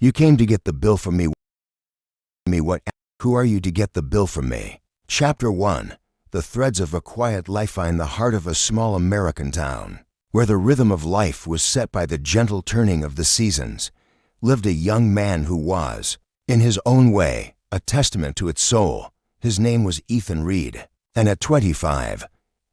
You came to get the bill from me. What? Who are you to get the bill from me? Chapter 1. The threads of a quiet life. In the heart of a small American town, where the rhythm of life was set by the gentle turning of the seasons, lived a young man who was, in his own way, a testament to its soul. His name was Ethan Reed, and at 25,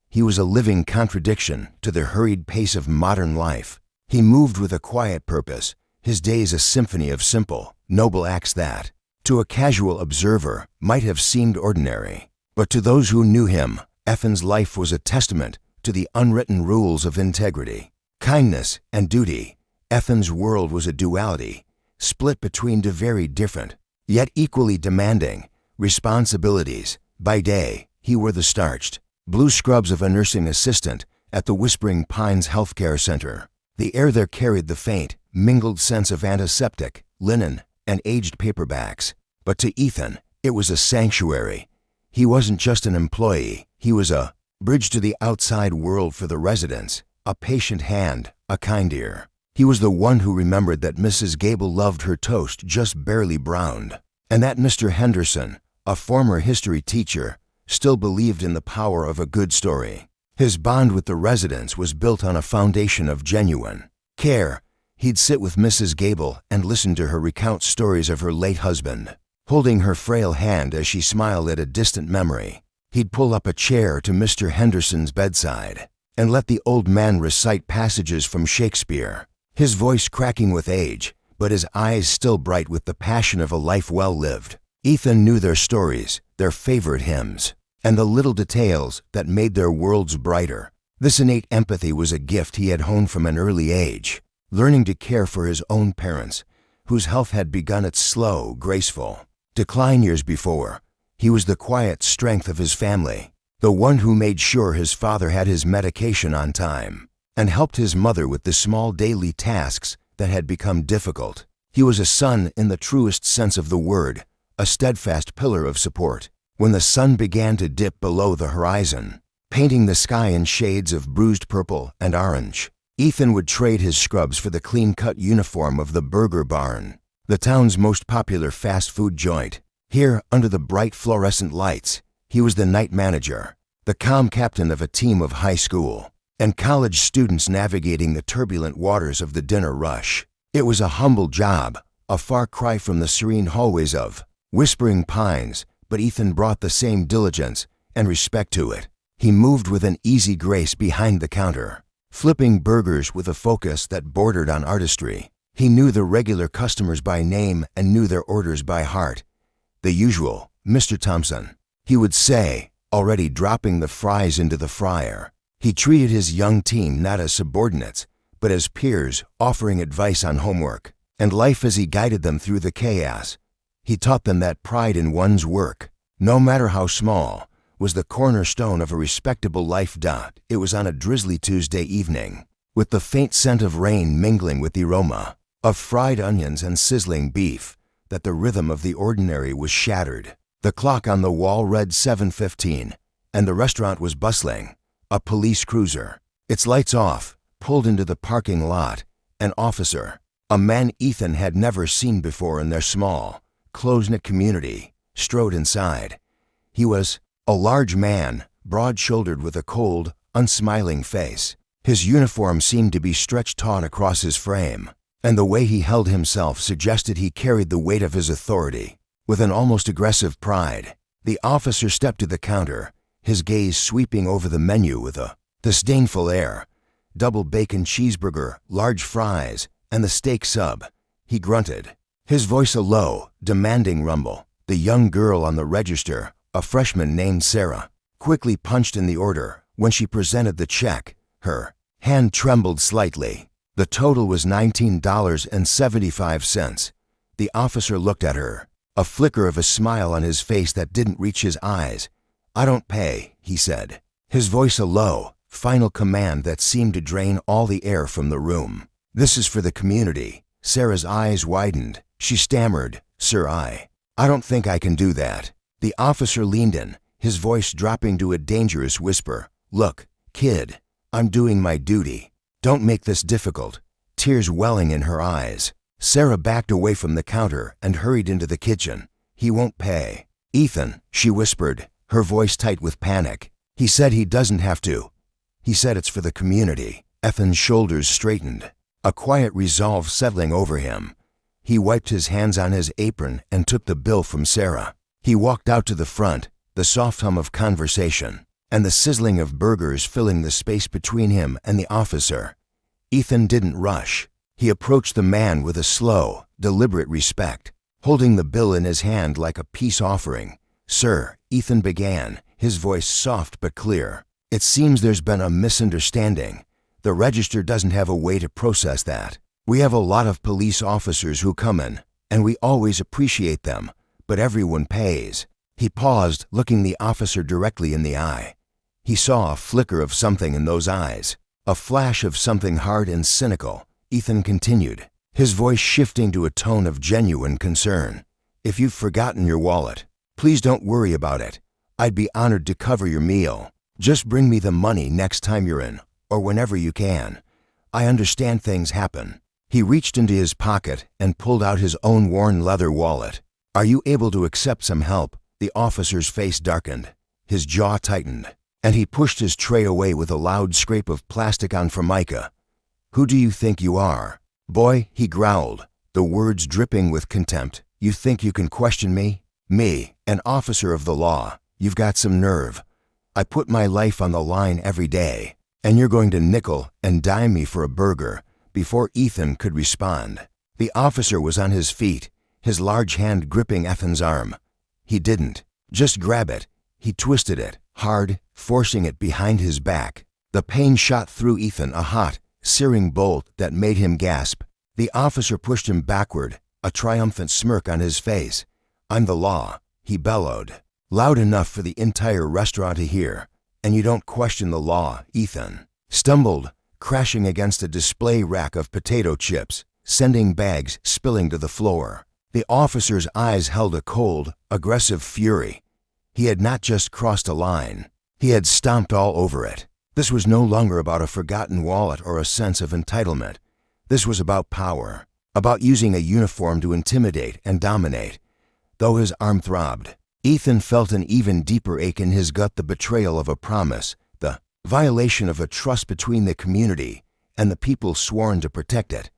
he was a living contradiction to the hurried pace of modern life. He moved with a quiet purpose, his days a symphony of simple, noble acts that, to a casual observer, might have seemed ordinary. But to those who knew him, Ethan's life was a testament to the unwritten rules of integrity, kindness, and duty. Ethan's world was a duality, split between two very different, yet equally demanding, responsibilities. By day, he wore the starched, blue scrubs of a nursing assistant at the Whispering Pines Healthcare Center. The air there carried the faint, mingled sense of antiseptic, linen, and aged paperbacks. But to Ethan, it was a sanctuary. He wasn't just an employee, he was a bridge to the outside world for the residents, a patient hand, a kind ear. He was the one who remembered that Mrs. Gable loved her toast just barely browned, and that Mr. Henderson, a former history teacher, still believed in the power of a good story. His bond with the residents was built on a foundation of genuine care. He'd sit with Mrs. Gable and listen to her recount stories of her late husband, holding her frail hand as she smiled at a distant memory. He'd pull up a chair to Mr. Henderson's bedside and let the old man recite passages from Shakespeare, his voice cracking with age, but his eyes still bright with the passion of a life well lived. Ethan knew their stories, their favorite hymns, and the little details that made their worlds brighter. This innate empathy was a gift he had honed from an early age, learning to care for his own parents, whose health had begun its slow, graceful decline years before. He was the quiet strength of his family, the one who made sure his father had his medication on time, and helped his mother with the small daily tasks that had become difficult. He was a son in the truest sense of the word, a steadfast pillar of support. When the sun began to dip below the horizon, painting the sky in shades of bruised purple and orange, Ethan would trade his scrubs for the clean-cut uniform of the Burger Barn, the town's most popular fast food joint. Here, under the bright fluorescent lights, he was the night manager, the calm captain of a team of high school and college students navigating the turbulent waters of the dinner rush. It was a humble job, a far cry from the serene hallways of Whispering Pines, but Ethan brought the same diligence and respect to it. He moved with an easy grace behind the counter, flipping burgers with a focus that bordered on artistry. He knew the regular customers by name and knew their orders by heart. The usual, "Mr. Thompson," he would say, already dropping the fries into the fryer. He treated his young team not as subordinates, but as peers, offering advice on homework and life as he guided them through the chaos. He taught them that pride in one's work, no matter how small, was the cornerstone of a respectable life. It was on a drizzly Tuesday evening, with the faint scent of rain mingling with the aroma of fried onions and sizzling beef, that the rhythm of the ordinary was shattered. The clock on the wall read 7:15, and the restaurant was bustling. A police cruiser, its lights off, pulled into the parking lot. An officer, a man Ethan had never seen before in their small, close-knit community, strode inside. He was a large man, broad-shouldered with a cold, unsmiling face. His uniform seemed to be stretched taut across his frame, and the way he held himself suggested he carried the weight of his authority with an almost aggressive pride. The officer stepped to the counter, his gaze sweeping over the menu with a disdainful air. Double bacon cheeseburger, large fries, and the steak sub. He grunted, his voice a low, demanding rumble. The young girl on the register, a freshman named Sarah, quickly punched in the order. When she presented the check, her hand trembled slightly. The total was $19.75. The officer looked at her, a flicker of a smile on his face that didn't reach his eyes. "I don't pay," he said, his voice a low, final command that seemed to drain all the air from the room. "This is for the community." Sarah's eyes widened. She stammered, "Sir, I don't think I can do that." The officer leaned in, his voice dropping to a dangerous whisper. "Look, kid, I'm doing my duty. Don't make this difficult." Tears welling in her eyes, Sarah backed away from the counter and hurried into the kitchen. "He won't pay." "Ethan," she whispered, her voice tight with panic. "He said he doesn't have to. He said it's for the community." Ethan's shoulders straightened, a quiet resolve settling over him. He wiped his hands on his apron and took the bill from Sarah. He walked out to the front, the soft hum of conversation and the sizzling of burgers filling the space between him and the officer. Ethan didn't rush. He approached the man with a slow, deliberate respect, holding the bill in his hand like a peace offering. "Sir," Ethan began, his voice soft but clear, "it seems there's been a misunderstanding. The register doesn't have a way to process that. We have a lot of police officers who come in, and we always appreciate them, but everyone pays." He paused, looking the officer directly in the eye. He saw a flicker of something in those eyes, a flash of something hard and cynical. Ethan continued, his voice shifting to a tone of genuine concern. "If you've forgotten your wallet, please don't worry about it. I'd be honored to cover your meal. Just bring me the money next time you're in, or whenever you can. I understand things happen." He reached into his pocket and pulled out his own worn leather wallet. "Are you able to accept some help?" The officer's face darkened, his jaw tightened, and he pushed his tray away with a loud scrape of plastic on formica. "Who do you think you are?" "Boy," he growled, the words dripping with contempt. "You think you can question me? Me, an officer of the law. You've got some nerve. I put my life on the line every day, and you're going to nickel and dime me for a burger." Before Ethan could respond, the officer was on his feet, his large hand gripping Ethan's arm. He didn't just grab it. He twisted it, hard, forcing it behind his back. The pain shot through Ethan, a hot, searing bolt that made him gasp. The officer pushed him backward, a triumphant smirk on his face. "I'm the law," he bellowed, loud enough for the entire restaurant to hear. "And you don't question the law." Ethan stumbled, crashing against a display rack of potato chips, sending bags spilling to the floor. The officer's eyes held a cold, aggressive fury. He had not just crossed a line, he had stomped all over it. This was no longer about a forgotten wallet or a sense of entitlement. This was about power, about using a uniform to intimidate and dominate. Though his arm throbbed, Ethan felt an even deeper ache in his gut, the betrayal of a promise, the violation of a trust between the community and the people sworn to protect it.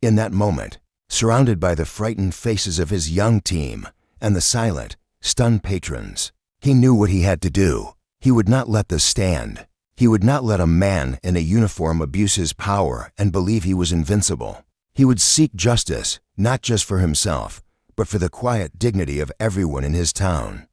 In that moment, surrounded by the frightened faces of his young team and the silent, stunned patrons, he knew what he had to do. He would not let this stand. He would not let a man in a uniform abuse his power and believe he was invincible. He would seek justice, not just for himself, but for the quiet dignity of everyone in his town.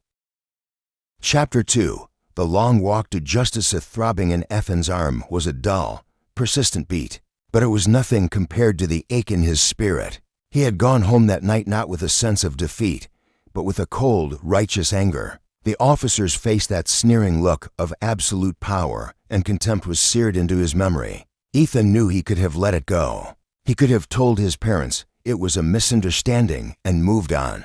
Chapter 2. The long walk to justice. A throbbing in Ethan's arm was a dull, persistent beat, but it was nothing compared to the ache in his spirit. He had gone home that night not with a sense of defeat, but with a cold, righteous anger. The officer's face, that sneering look of absolute power and contempt, was seared into his memory. Ethan knew he could have let it go. He could have told his parents it was a misunderstanding and moved on.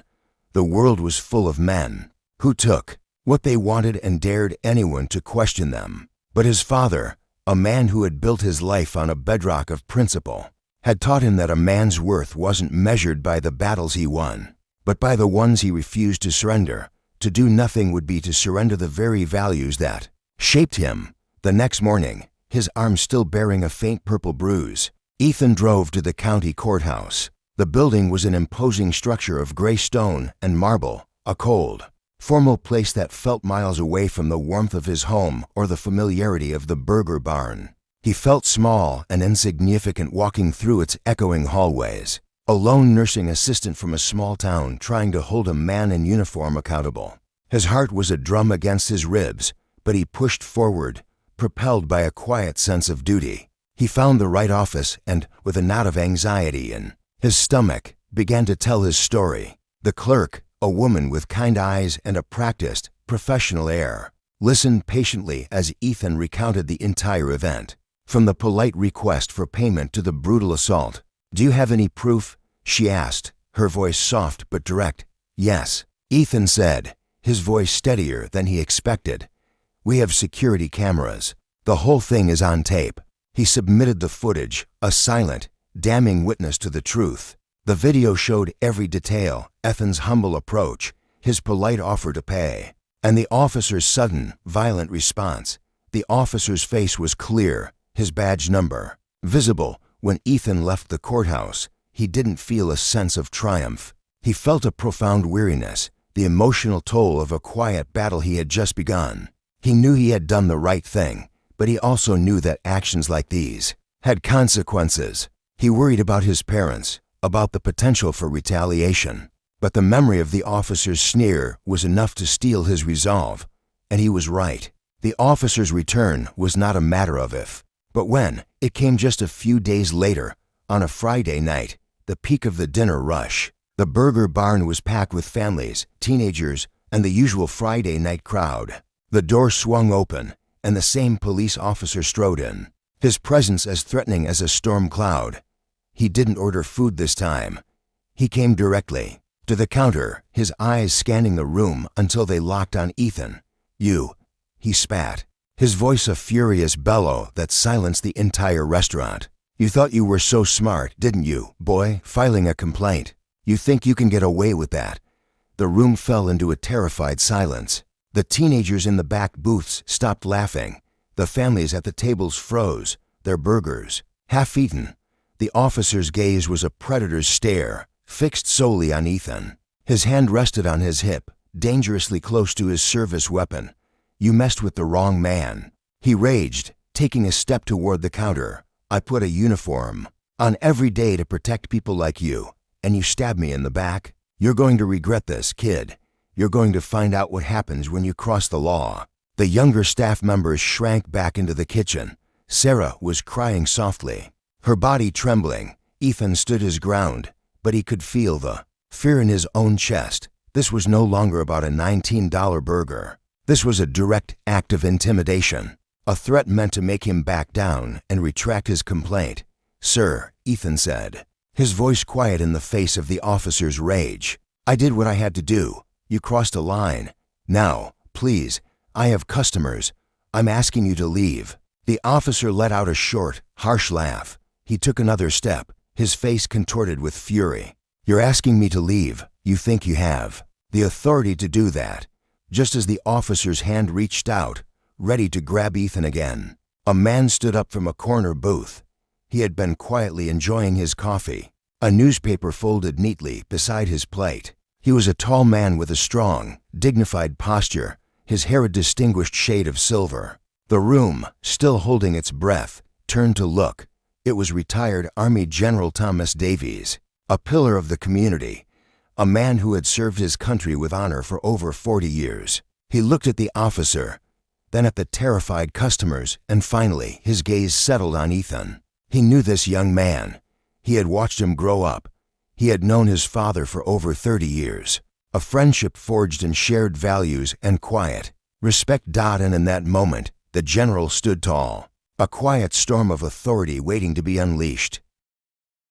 The world was full of men who took what they wanted and dared anyone to question them. But his father, a man who had built his life on a bedrock of principle, had taught him that a man's worth wasn't measured by the battles he won, but by the ones he refused to surrender. To do nothing would be to surrender the very values that shaped him. The next morning, his arm still bearing a faint purple bruise, Ethan drove to the county courthouse. The building was an imposing structure of gray stone and marble, a cold, formal place that felt miles away from the warmth of his home or the familiarity of the burger barn. He felt small and insignificant walking through its echoing hallways, a lone nursing assistant from a small town trying to hold a man in uniform accountable. His heart was a drum against his ribs, but he pushed forward, propelled by a quiet sense of duty. He found the right office and, with a knot of anxiety in his stomach, began to tell his story. The clerk, a woman with kind eyes and a practiced, professional air, listened patiently as Ethan recounted the entire event, from the polite request for payment to the brutal assault. "Do you have any proof?" she asked, her voice soft but direct. "Yes," Ethan said, his voice steadier than he expected. "We have security cameras. The whole thing is on tape." He submitted the footage, a silent, damning witness to the truth. The video showed every detail: Ethan's humble approach, his polite offer to pay, and the officer's sudden, violent response. The officer's face was clear, his badge number visible. When Ethan left the courthouse, he didn't feel a sense of triumph. He felt a profound weariness, the emotional toll of a quiet battle he had just begun. He knew he had done the right thing, but he also knew that actions like these had consequences. He worried about his parents, about the potential for retaliation. But the memory of the officer's sneer was enough to steel his resolve, and he was right. The officer's return was not a matter of if, but when. It came just a few days later, on a Friday night, the peak of the dinner rush. The burger barn was packed with families, teenagers, and the usual Friday night crowd. The door swung open, and the same police officer strode in, his presence as threatening as a storm cloud. He didn't order food this time. He came directly to the counter, his eyes scanning the room until they locked on Ethan. "You," he spat, his voice a furious bellow that silenced the entire restaurant. "You thought you were so smart, didn't you, boy, filing a complaint? You think you can get away with that?" The room fell into a terrified silence. The teenagers in the back booths stopped laughing. The families at the tables froze, their burgers half-eaten. The officer's gaze was a predator's stare, fixed solely on Ethan. His hand rested on his hip, dangerously close to his service weapon. "You messed with the wrong man," he raged, taking a step toward the counter. "I put a uniform on every day to protect people like you, and you stabbed me in the back. You're going to regret this, kid. You're going to find out what happens when you cross the law." The younger staff members shrank back into the kitchen. Sarah was crying softly, her body trembling. Ethan stood his ground, but he could feel the fear in his own chest. This was no longer about a $19 burger. This was a direct act of intimidation, a threat meant to make him back down and retract his complaint. "Sir," Ethan said, his voice quiet in the face of the officer's rage, "I did what I had to do. You crossed a line. Now, please, I have customers. I'm asking you to leave." The officer let out a short, harsh laugh. He took another step, his face contorted with fury. "You're asking me to leave. You think you have the authority to do that?" Just as the officer's hand reached out, ready to grab Ethan again, a man stood up from a corner booth. He had been quietly enjoying his coffee, a newspaper folded neatly beside his plate. He was a tall man with a strong, dignified posture, his hair a distinguished shade of silver. The room, still holding its breath, turned to look. It was retired Army General Thomas Davies, a pillar of the community, a man who had served his country with honor for over 40 years. He looked at the officer, then at the terrified customers, and finally his gaze settled on Ethan. He knew this young man. He had watched him grow up. He had known his father for over 30 years, a friendship forged in shared values and quiet respect. And in that moment, the general stood tall, a quiet storm of authority waiting to be unleashed.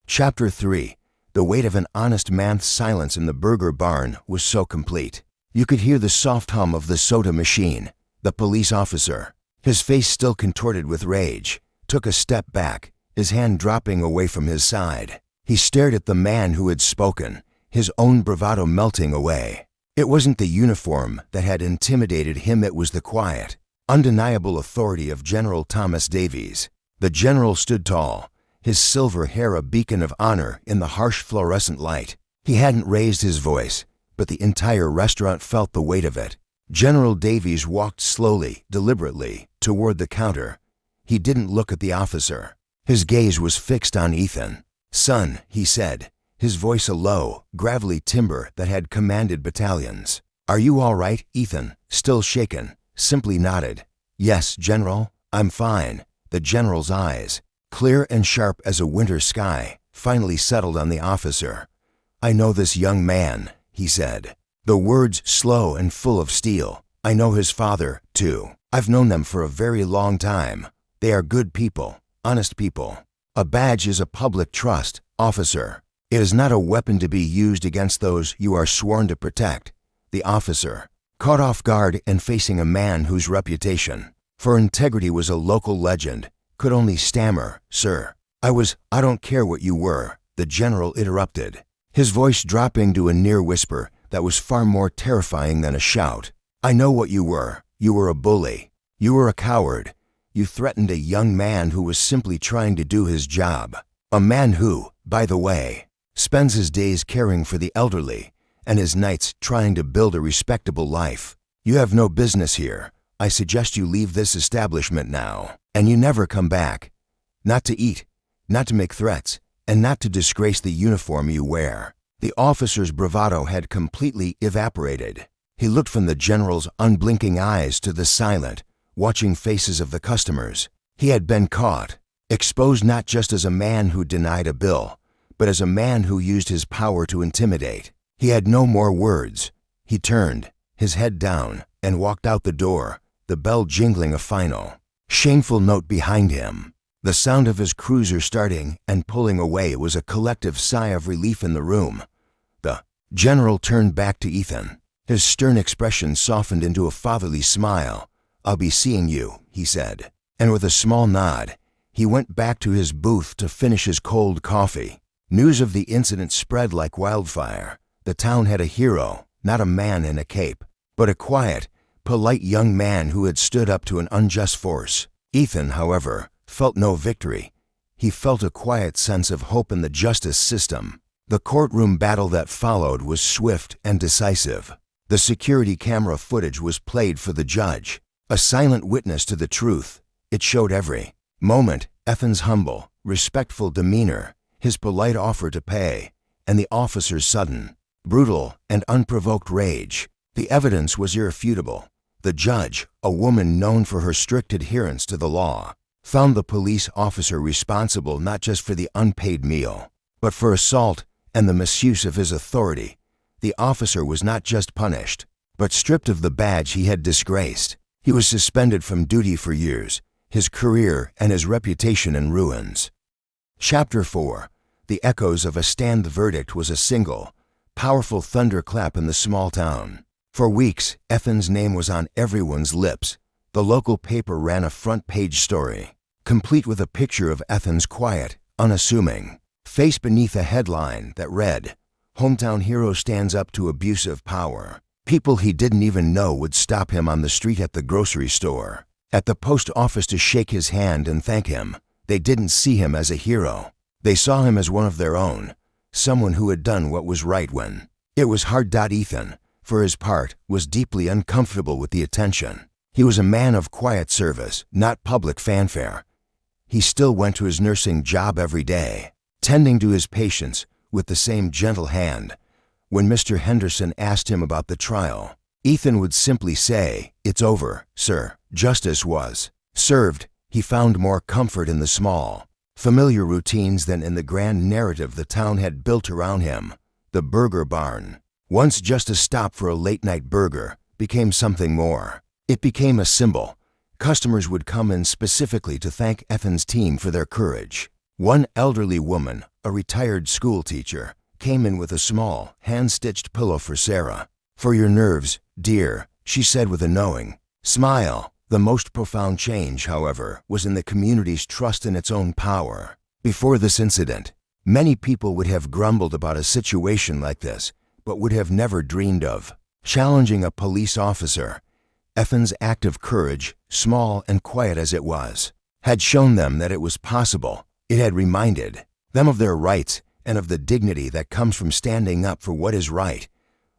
Chapter 3. The weight of an honest man's silence in the burger barn was so complete. You could hear the soft hum of the soda machine. The police officer, his face still contorted with rage, took a step back, his hand dropping away from his side. He stared at the man who had spoken, his own bravado melting away. It wasn't the uniform that had intimidated him, it was the quiet, undeniable authority of General Thomas Davies. The general stood tall, his silver hair a beacon of honor in the harsh fluorescent light. He hadn't raised his voice, but the entire restaurant felt the weight of it. General Davies walked slowly, deliberately, toward the counter. He didn't look at the officer. His gaze was fixed on Ethan. "Son," he said, his voice a low, gravelly timbre that had commanded battalions. "Are you all right?" Ethan, still shaken, simply nodded. "Yes, General, I'm fine." The general's eyes, clear and sharp as a winter sky, finally settled on the officer. "I know this young man," he said, the words slow and full of steel. "I know his father, too. I've known them for a very long time. They are good people, honest people. A badge is a public trust, officer. It is not a weapon to be used against those you are sworn to protect." The officer, caught off guard and facing a man whose reputation for integrity was a local legend, could only stammer, "Sir, I don't care what you were. the general interrupted, his voice dropping to a near whisper that was far more terrifying than a shout. "I know what you were. You were a bully. You were a coward. You threatened a young man who was simply trying to do his job. A man who, by the way, spends his days caring for the elderly and his nights trying to build a respectable life. You have no business here. I suggest you leave this establishment now, and you never come back. Not to eat, not to make threats, and not to disgrace the uniform you wear." The officer's bravado had completely evaporated. He looked from the general's unblinking eyes to the silent, watching faces of the customers. He had been caught, exposed not just as a man who denied a bill, but as a man who used his power to intimidate. He had no more words. He turned, his head down, and walked out the door, the bell jingling a final, shameful note behind him. The sound of his cruiser starting and pulling away was a collective sigh of relief in the room. The general turned back to Ethan. His stern expression softened into a fatherly smile. "I'll be seeing you," he said, and with a small nod, he went back to his booth to finish his cold coffee. News of the incident spread like wildfire. The town had a hero, not a man in a cape, but a quiet, polite young man who had stood up to an unjust force. Ethan, however, felt no victory. He felt a quiet sense of hope in the justice system. The courtroom battle that followed was swift and decisive. The security camera footage was played for the judge, a silent witness to the truth. It showed every moment Ethan's humble, respectful demeanor, his polite offer to pay, and the officer's sudden, brutal, and unprovoked rage. The evidence was irrefutable. The judge, a woman known for her strict adherence to the law, found the police officer responsible not just for the unpaid meal, but for assault and the misuse of his authority. The officer was not just punished, but stripped of the badge he had disgraced. He was suspended from duty for years, his career and his reputation in ruins. Chapter 4. The echoes of a stand. The verdict was a single, powerful thunderclap in the small town. For weeks, Ethan's name was on everyone's lips. The local paper ran a front-page story, complete with a picture of Ethan's quiet, unassuming face beneath a headline that read, "Hometown hero stands up to abusive power." People he didn't even know would stop him on the street, at the grocery store, at the post office to shake his hand and thank him. They didn't see him as a hero. They saw him as one of their own, someone who had done what was right when it was hard. Ethan, for his part, was deeply uncomfortable with the attention. He was a man of quiet service, not public fanfare. He still went to his nursing job every day, tending to his patients with the same gentle hand. When Mr. Henderson asked him about the trial, Ethan would simply say, "It's over, sir." Justice was served. He found more comfort in the small, familiar routines than in the grand narrative the town had built around him. The burger barn, once just a stop for a late-night burger, became something more. It became a symbol. Customers would come in specifically to thank Ethan's team for their courage. One elderly woman, a retired school teacher, came in with a small, hand-stitched pillow for Sarah. "For your nerves, dear," she said with a knowing smile. The most profound change, however, was in the community's trust in its own power. Before this incident, many people would have grumbled about a situation like this, but would have never dreamed of challenging a police officer. Ethan's act of courage, small and quiet as it was, had shown them that it was possible. It had reminded them of their rights and of the dignity that comes from standing up for what is right.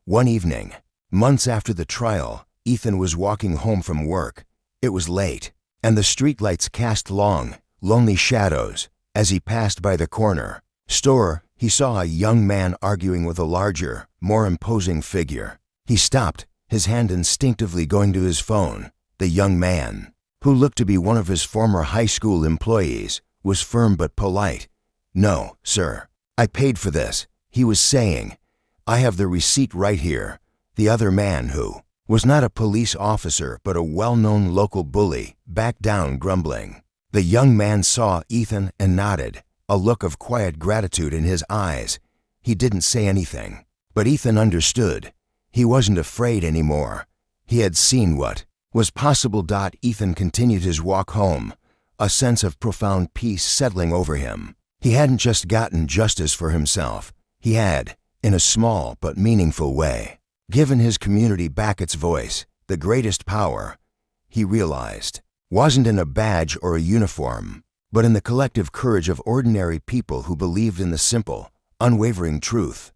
One evening, months after the trial, Ethan was walking home from work. It was late, and the streetlights cast long, lonely shadows. As he passed by the corner store, he saw a young man arguing with a larger, more imposing figure. He stopped, his hand instinctively going to his phone. The young man, who looked to be one of his former high school employees, was firm but polite. "No, sir. I paid for this," he was saying. "I have the receipt right here." The other man, who was not a police officer but a well-known local bully, backed down, grumbling. The young man saw Ethan and nodded, a look of quiet gratitude in his eyes. He didn't say anything, but Ethan understood. He wasn't afraid anymore. He had seen what was possible. Ethan continued his walk home, a sense of profound peace settling over him. He hadn't just gotten justice for himself. He had, in a small but meaningful way, given his community back its voice. The greatest power, he realized, wasn't in a badge or a uniform, but in the collective courage of ordinary people who believed in the simple, unwavering truth.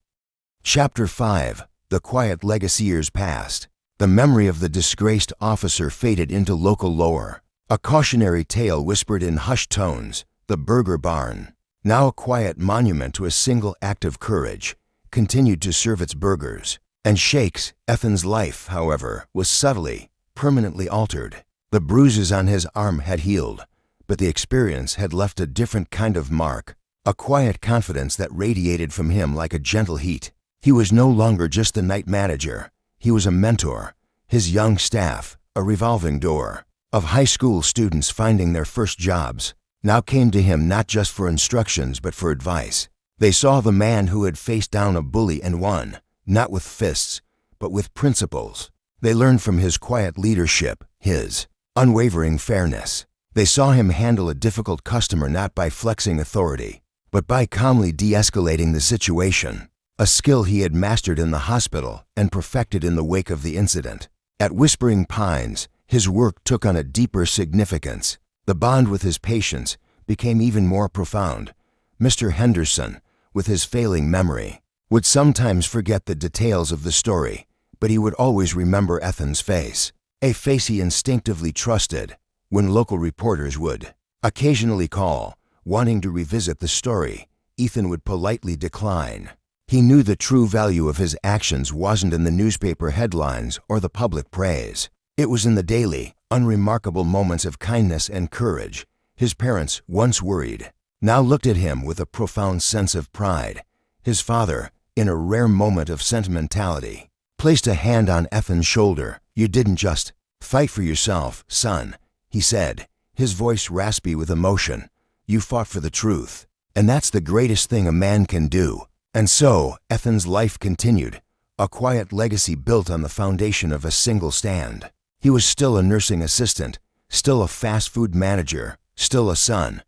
Chapter 5. The quiet legacy. Years passed. The memory of the disgraced officer faded into local lore. A cautionary tale whispered in hushed tones. The Burger Barn, now a quiet monument to a single act of courage, continued to serve its burgers. And Shakes, Ethan's life, however, was subtly, permanently altered. The bruises on his arm had healed, but the experience had left a different kind of mark, a quiet confidence that radiated from him like a gentle heat. He was no longer just the night manager. He was a mentor. His young staff, a revolving door of high school students finding their first jobs, now came to him not just for instructions but for advice. They saw the man who had faced down a bully and won, not with fists, but with principles. They learned from his quiet leadership, his unwavering fairness. They saw him handle a difficult customer not by flexing authority, but by calmly de-escalating the situation, a skill he had mastered in the hospital and perfected in the wake of the incident. At Whispering Pines, his work took on a deeper significance. The bond with his patients became even more profound. Mr. Henderson, with his failing memory, would sometimes forget the details of the story, but he would always remember Ethan's face, a face he instinctively trusted. When local reporters would occasionally call, wanting to revisit the story, Ethan would politely decline. He knew the true value of his actions wasn't in the newspaper headlines or the public praise. It was in the daily, unremarkable moments of kindness and courage. His parents, once worried, now looked at him with a profound sense of pride. His father, in a rare moment of sentimentality, placed a hand on Ethan's shoulder. "You didn't just fight for yourself, son," he said, his voice raspy with emotion. "You fought for the truth. And that's the greatest thing a man can do." And so, Ethan's life continued, a quiet legacy built on the foundation of a single stand. He was still a nursing assistant, still a fast food manager, still a son,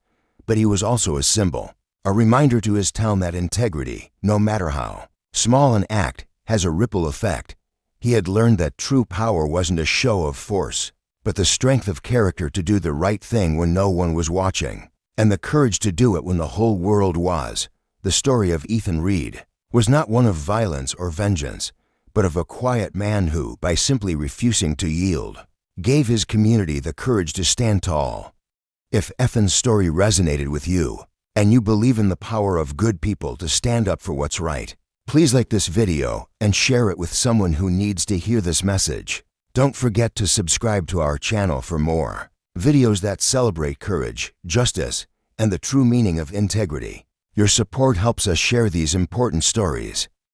but he was also a symbol, a reminder to his town that integrity, no matter how small an act, has a ripple effect. He had learned that true power wasn't a show of force, but the strength of character to do the right thing when no one was watching, and the courage to do it when the whole world was. The story of Ethan Reed was not one of violence or vengeance, but of a quiet man who, by simply refusing to yield, gave his community the courage to stand tall. If Ethan's story resonated with you, and you believe in the power of good people to stand up for what's right, please like this video and share it with someone who needs to hear this message. Don't forget to subscribe to our channel for more videos that celebrate courage, justice, and the true meaning of integrity. Your support helps us share these important stories.